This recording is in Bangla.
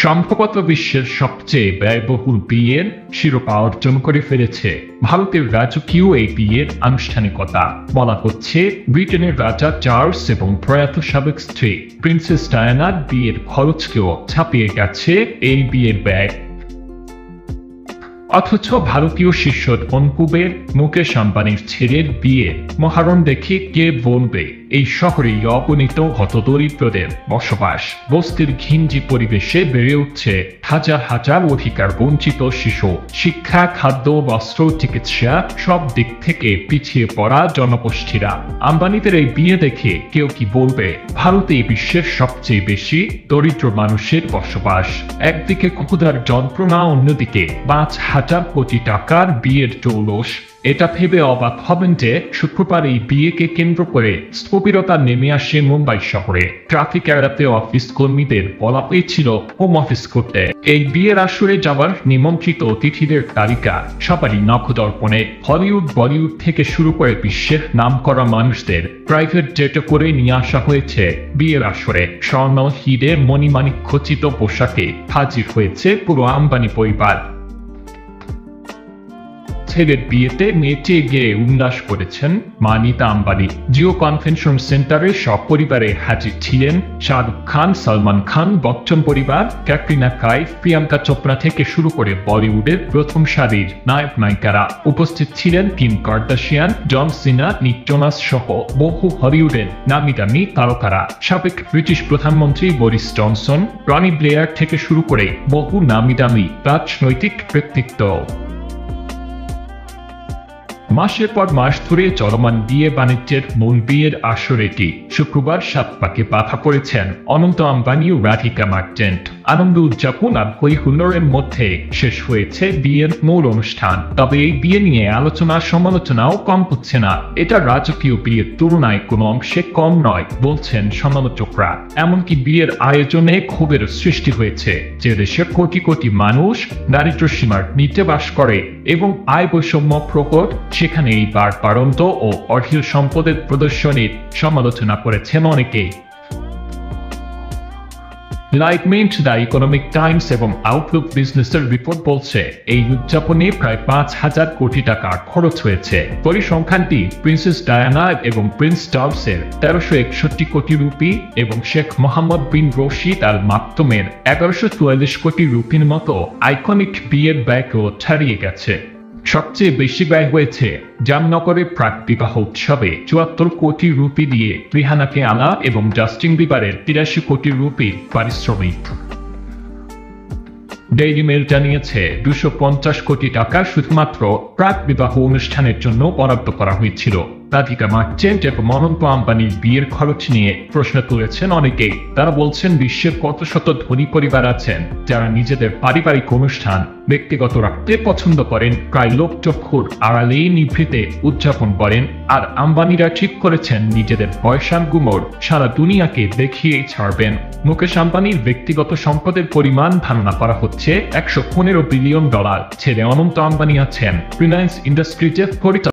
সম্ভবত বিশ্বের সবচেয়ে ব্যয়বহুল বিয়ের শিরোপা অর্জন করে ফেলেছে ভারতের রাজকীয় এই বিয়ের আনুষ্ঠানিকতা। বলা হচ্ছে ব্রিটেনের রাজা চার্লস এবং প্রয়াত সাবেক স্ত্রী প্রিন্সেস ডায়ানার বিয়ের খরচকেও ছাপিয়ে গেছে এই বিয়ের ব্যয়। অথচ ভারতীয় শীর্ষ ধনকুবের মুকেশ আম্বানির ছেলের বিয়ে মহারণ দেখে কে বলবে এই শহরেই অগণিত হতদরিদ্রদের বসবাস। বস্তির ঘিঞ্জি পরিবেশে বেড়ে উঠছে হাজার হাজার অধিকার বঞ্চিত শিশু। শিক্ষা, খাদ্য, বস্ত্র, চিকিৎসা সব দিক থেকে পিছিয়ে পড়া জনগোষ্ঠীরা। আম্বানিদের এই বিয়ে দেখে কেউ কি বলবে ভারতে বিশ্বের সবচেয়ে বেশি দরিদ্র মানুষের বসবাস। একদিকে ক্ষুধার যন্ত্রণা, অন্যদিকে 5,000 কোটি টাকার বিয়ের জৌলুস। এটা ভেবে অবাক হবেন যে শুক্রবার এই বিয়েকে কেন্দ্র করে স্থবিরতা নেমে আসে মুম্বাই শহরে। ট্রাফিক এড়াতে অফিস কর্মীদের বলা হয়েছিল হোম অফিস করতে। এই বিয়ের আসরে যাওয়ার নিমন্ত্রিত অতিথিদের তালিকা সবারই নখদর্পণে। হলিউড, বলিউড থেকে শুরু করে বিশ্বের নামকরা মানুষদের প্রাইভেট জেটে করে নিয়ে আসা হয়েছে বিয়ের আসরে। স্বর্ণ, হিরে, মণিমাণিক খচিত পোশাকে হাজির হয়েছে পুরো আম্বানি পরিবার। ছেলের বিয়েতে নেচে গিয়ে উল্লাস করেছেন মা নীতা আম্বানি। জিও কনভেনশন সেন্টারে সপরিবারে হাজির ছিলেন শাহরুখ খান, সালমান খান, বচ্চন পরিবার, ক্যাটরিনা কাইফ, প্রিয়াঙ্কা চোপড়া থেকে শুরু করে বলিউডের প্রথম সারির নায়ক নায়িকারা। উপস্থিত ছিলেন কিম কার্দাশিয়ান, জন সিনা, নিক জোনাস সহ বহু হলিউডের নামি দামি তারকারা। সাবেক ব্রিটিশ প্রধানমন্ত্রী বরিস জনসন, টনি ব্লেয়ার থেকে শুরু করে বহু নামি দামি রাজনৈতিক ব্যক্তিত্ব। মাসের পর মাস ধরে চলমান বিয়ে বাণিজ্যের মূল বিয়ের আসর এটি। শুক্রবার সাত পাকে বাধা পড়েছেন অনন্ত আম্বানি ও রাধিকা মার্চেন্ট। আনন্দ উদযাপন আর হই হুল্লোড়ের মধ্যে শেষ হয়েছে বিয়ের মূল অনুষ্ঠান। তবে এই বিয়ে নিয়ে আলোচনা সমালোচনাও কম হচ্ছে না। এটা রাজকীয় বিয়ের তুলনায় কোনো অংশে কম নয় বলছেন সমালোচকরা। এমনকি বিয়ের আয়োজনে ক্ষোভের সৃষ্টি হয়েছে। যে দেশে কোটি কোটি মানুষ দারিদ্র্য সীমার নিচে বাস করে এবং আয় বৈষম্য প্রকট, সেখানে এই বাড়ন্ত ও অঢেল সম্পদের প্রদর্শনীর সমালোচনা করেছেন অনেকেই। লাইটমেন্ট, দ্য ইকোনমিক টাইমস এবং আউটলুক বিজনেসের রিপোর্ট বলছে এই উদযাপনে প্রায় 5,000 কোটি টাকা খরচ হয়েছে। পরিসংখ্যানটি প্রিন্সেস ডায়ানা এবং প্রিন্স চার্লসের 1361 কোটি রুপি এবং শেখ মোহাম্মদ বিন রশিদ আল মাকতুমের 1144 কোটি রুপির মতো আইকনিক বিয়ের ব্যয়কেও ছাড়িয়ে গেছে। সবচেয়ে বেশি ব্যয় হয়েছে জামনগরে প্রাক বিবাহ উৎসবে 74 কোটি রুপি দিয়ে রিহানাকে আনা এবং জাস্টিন বিবারের 83 কোটি রুপির পারিশ্রমিক। ডেইলি মেল জানিয়েছে 250 কোটি টাকা শুধুমাত্র প্রাক বিবাহ অনুষ্ঠানের জন্য বরাদ্দ করা হয়েছিল। রাধিকা মার্চেন্ট এবং অনন্ত আম্বানির বিয়ের খরচ নিয়ে প্রশ্ন তুলেছেন অনেকেই। তারা বলছেন বিশ্বের কত শত ধনী পরিবার আছেন যারা নিজেদের পারিবারিক অনুষ্ঠান ব্যক্তিগত রাখতে পছন্দ করেন, প্রায় লোকচক্ষুর আড়ালে নিভৃতে উদযাপন করেন। আর আম্বানিরা ঠিক করেছেন নিজেদের পয়সার গুমর সারা দুনিয়াকে দেখিয়েই ছাড়বেন। মুকেশ আম্বানির ব্যক্তিগত সম্পদের পরিমাণ ধারণা করা হচ্ছে $115 বিলিয়ন। ছেলে অনন্ত আম্বানি আছেন রিলায়েন্স ইন্ডাস্ট্রিজের পরিচালক।